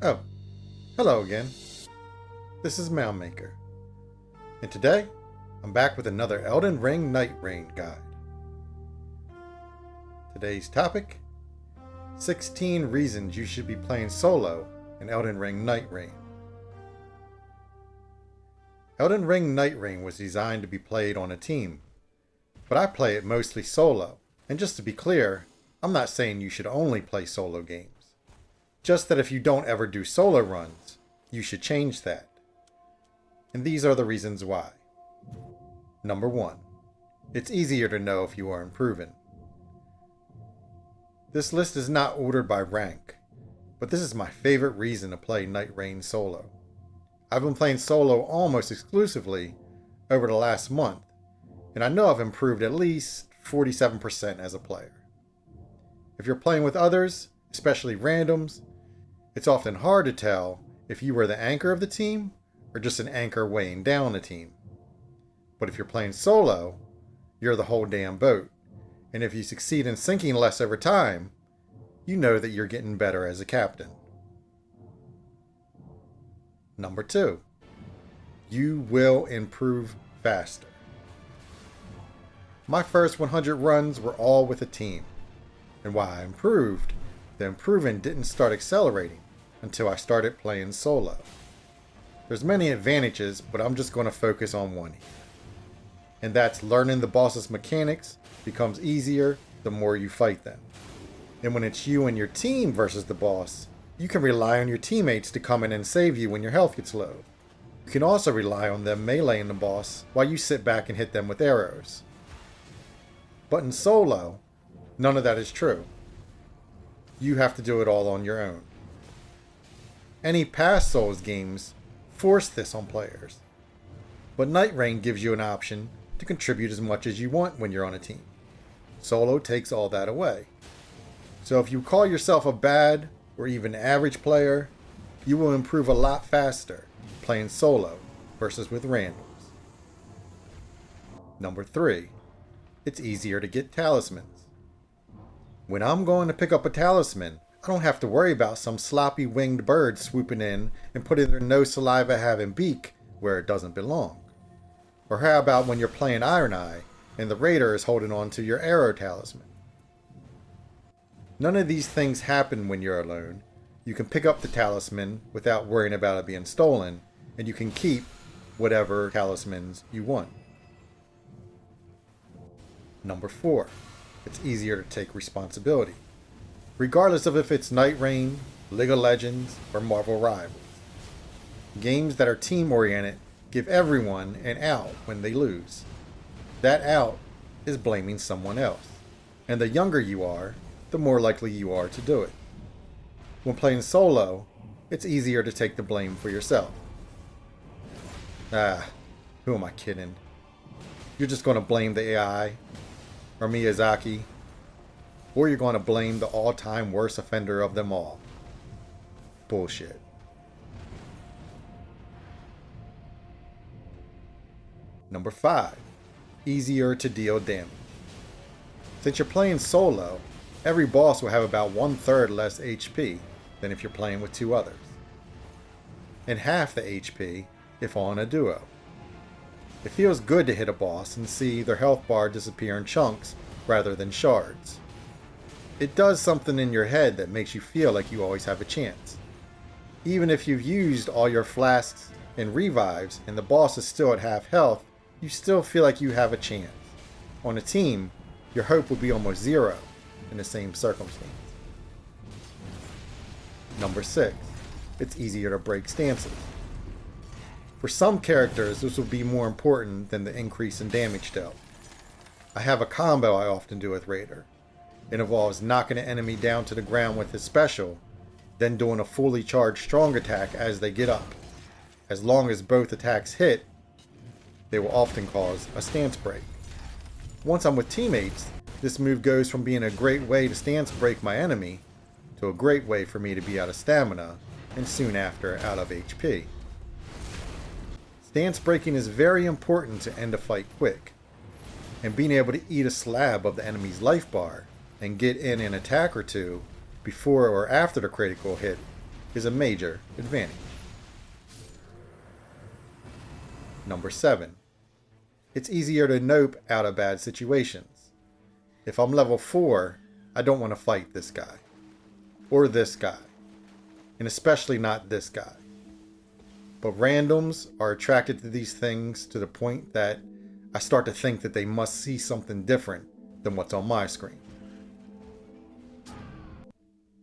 Oh, hello again. This is Moundmaker, and today I'm back with another Elden Ring Nightreign guide. Today's topic: 16 reasons you should be playing solo in Elden Ring Nightreign. Elden Ring Nightreign was designed to be played on a team, but I play it mostly solo. And just to be clear, I'm not saying you should only play solo games. Just that if you don't ever do solo runs, you should change that. And these are the reasons why. Number 1. It's easier to know if you are improving. This list is not ordered by rank, but this is my favorite reason to play Nightreign solo. I've been playing solo almost exclusively over the last month, and I know I've improved at least 47% as a player. If you're playing with others, especially randoms, it's often hard to tell if you were the anchor of the team or just an anchor weighing down the team. But if you're playing solo, you're the whole damn boat. And if you succeed in sinking less over time, you know that you're getting better as a captain. Number 2. You will improve faster. My first 100 runs were all with a team. And while I improved, the improving didn't start accelerating until I started playing solo. There's many advantages, but I'm just going to focus on one here. And that's learning the boss's mechanics becomes easier the more you fight them. And when it's you and your team versus the boss, you can rely on your teammates to come in and save you when your health gets low. You can also rely on them meleeing the boss while you sit back and hit them with arrows. But in solo, none of that is true. You have to do it all on your own. Any past Souls games force this on players, but Nightreign gives you an option to contribute as much as you want when you're on a team. Solo takes all that away. So if you call yourself a bad or even average player, you will improve a lot faster playing solo versus with randoms. Number 3. It's easier to get talismans. When I'm going to pick up a talisman, I don't have to worry about some sloppy winged bird swooping in and putting their no saliva having beak where it doesn't belong. Or how about when you're playing Iron Eye and the raider is holding on to your arrow talisman? None of these things happen when you're alone. You can pick up the talisman without worrying about it being stolen, and you can keep whatever talismans you want. Number 4. It's easier to take responsibility, regardless of if it's Nightreign, League of Legends, or Marvel Rivals. Games that are team-oriented give everyone an out when they lose. That out is blaming someone else, and the younger you are, the more likely you are to do it. When playing solo, it's easier to take the blame for yourself. Who am I kidding? You're just going to blame the AI, or Miyazaki, or you're going to blame the all-time worst offender of them all. Bullshit. Number 5. Easier to deal damage. Since you're playing solo, every boss will have about 1/3 less HP than if you're playing with 2 others, and half the HP if on a duo. It feels good to hit a boss and see their health bar disappear in chunks rather than shards. It does something in your head that makes you feel like you always have a chance. Even if you've used all your flasks and revives and the boss is still at half health, you still feel like you have a chance. On a team, your hope would be almost zero in the same circumstance. Number 6. It's easier to break stances. For some characters, this will be more important than the increase in damage dealt. I have a combo I often do with Raider. It involves knocking an enemy down to the ground with his special, then doing a fully charged strong attack as they get up. As long as both attacks hit, they will often cause a stance break. Once I'm with teammates, this move goes from being a great way to stance break my enemy to a great way for me to be out of stamina and soon after out of HP. Stance breaking is very important to end a fight quick, and being able to eat a slab of the enemy's life bar and get in an attack or two before or after the critical hit is a major advantage. Number 7. It's easier to nope out of bad situations. If I'm level 4, I don't want to fight this guy. Or this guy. And especially not this guy. But randoms are attracted to these things to the point that I start to think that they must see something different than what's on my screen.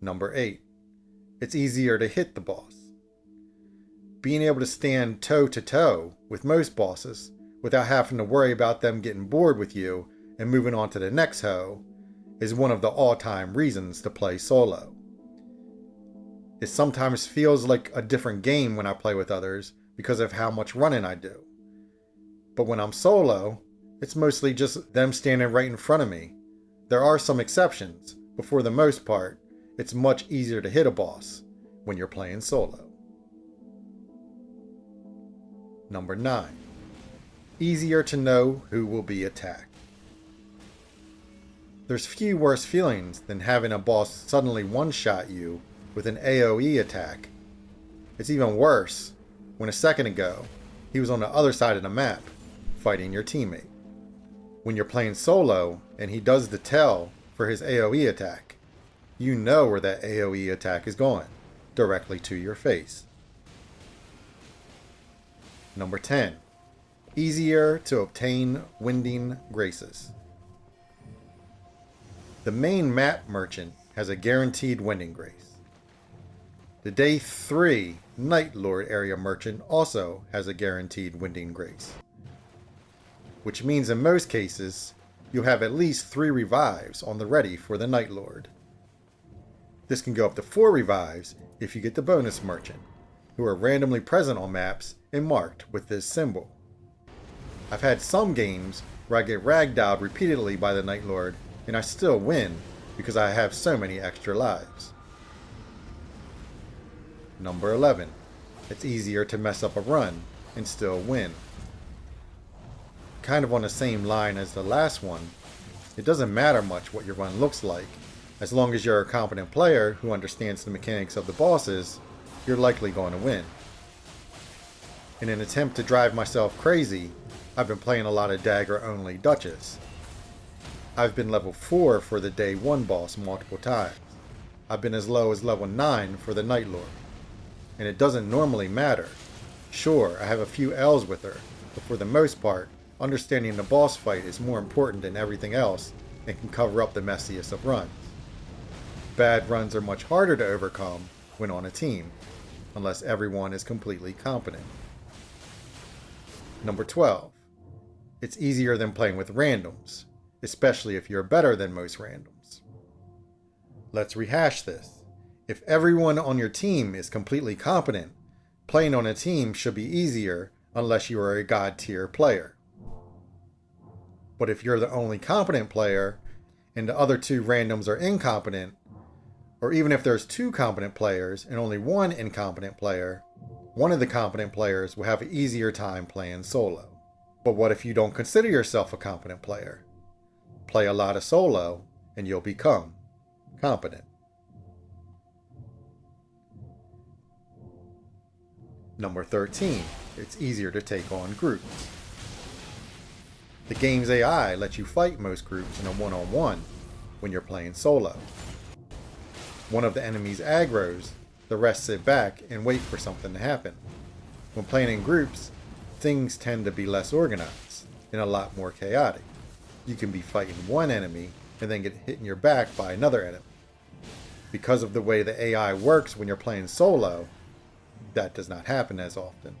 Number 8. It's easier to hit the boss. Being able to stand toe to toe with most bosses without having to worry about them getting bored with you and moving on to the next hoe is one of the all-time reasons to play solo. It sometimes feels like a different game when I play with others because of how much running I do. But when I'm solo, it's mostly just them standing right in front of me. There are some exceptions, but for the most part, it's much easier to hit a boss when you're playing solo. Number 9. Easier to know who will be attacked. There's few worse feelings than having a boss suddenly one-shot you with an AoE attack. It's even worse when a second ago he was on the other side of the map fighting your teammate. When you're playing solo and he does the tell for his AoE attack, you know where that AoE attack is going, directly to your face. Number 10. Easier to obtain Winding Graces. The main map merchant has a guaranteed Winding Grace. The Day 3 Night Lord area merchant also has a guaranteed Winding Grace. Which means in most cases, you'll have at least 3 revives on the ready for the Night Lord. This can go up to 4 revives if you get the bonus merchant, who are randomly present on maps and marked with this symbol. I've had some games where I get ragdolled repeatedly by the Night Lord and I still win because I have so many extra lives. Number 11. It's easier to mess up a run and still win. Kind of on the same line as the last one, it doesn't matter much what your run looks like. As long as you're a competent player who understands the mechanics of the bosses, you're likely going to win. In an attempt to drive myself crazy, I've been playing a lot of dagger-only Duchess. I've been level 4 for the Day 1 boss multiple times. I've been as low as level 9 for the Night Lord. And it doesn't normally matter. Sure, I have a few L's with her, but for the most part, understanding the boss fight is more important than everything else and can cover up the messiest of runs. Bad runs are much harder to overcome when on a team, unless everyone is completely competent. Number 12. It's easier than playing with randoms, especially if you're better than most randoms. Let's rehash this. If everyone on your team is completely competent, playing on a team should be easier unless you are a god tier player. But if you're the only competent player and the other 2 randoms are incompetent, or even if there's 2 competent players and only 1 incompetent player, one of the competent players will have an easier time playing solo. But what if you don't consider yourself a competent player? Play a lot of solo and you'll become competent. Number 13. It's easier to take on groups. The game's AI lets you fight most groups in a one-on-one when you're playing solo. One of the enemies aggroes, the rest sit back and wait for something to happen. When playing in groups, things tend to be less organized and a lot more chaotic. You can be fighting one enemy and then get hit in your back by another enemy. Because of the way the AI works when you're playing solo, that does not happen as often.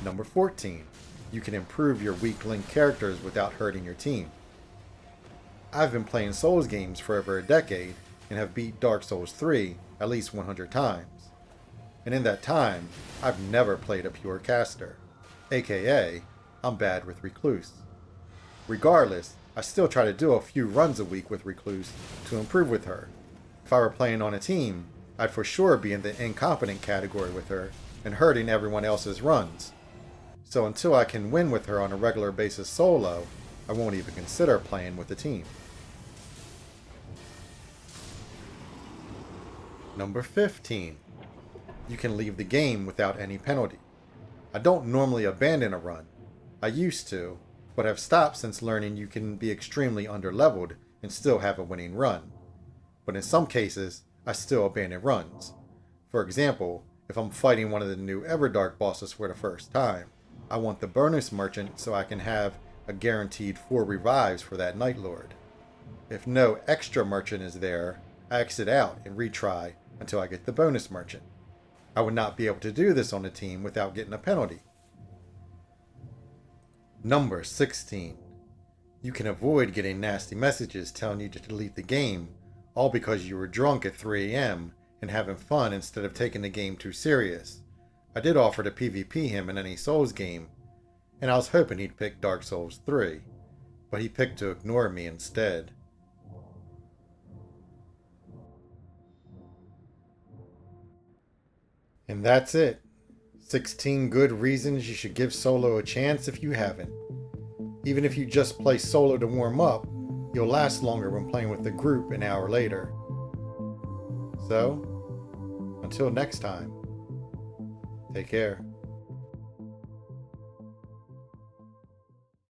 Number 14. You can improve your weak link characters without hurting your team. I've been playing Souls games for over a decade and have beat Dark Souls 3 at least 100 times. And in that time, I've never played a pure caster, aka I'm bad with Recluse. Regardless, I still try to do a few runs a week with Recluse to improve with her. If I were playing on a team, I'd for sure be in the incompetent category with her and hurting everyone else's runs. So until I can win with her on a regular basis solo, I won't even consider playing with the team. Number 15. You can leave the game without any penalty. I don't normally abandon a run. I used to, but have stopped since learning you can be extremely underleveled and still have a winning run. But in some cases, I still abandon runs. For example, if I'm fighting one of the new Everdark bosses for the first time, I want the bonus merchant so I can have a guaranteed 4 revives for that Night Lord. If no extra merchant is there, I exit out and retry until I get the bonus merchant. I would not be able to do this on a team without getting a penalty. Number 16. You can avoid getting nasty messages telling you to delete the game, all because you were drunk at 3 AM and having fun instead of taking the game too serious. I did offer to PvP him in any Souls game, and I was hoping he'd pick Dark Souls 3, but he picked to ignore me instead. And that's it. 16 good reasons you should give solo a chance if you haven't. Even if you just play solo to warm up, you'll last longer when playing with the group an hour later. So, until next time, take care.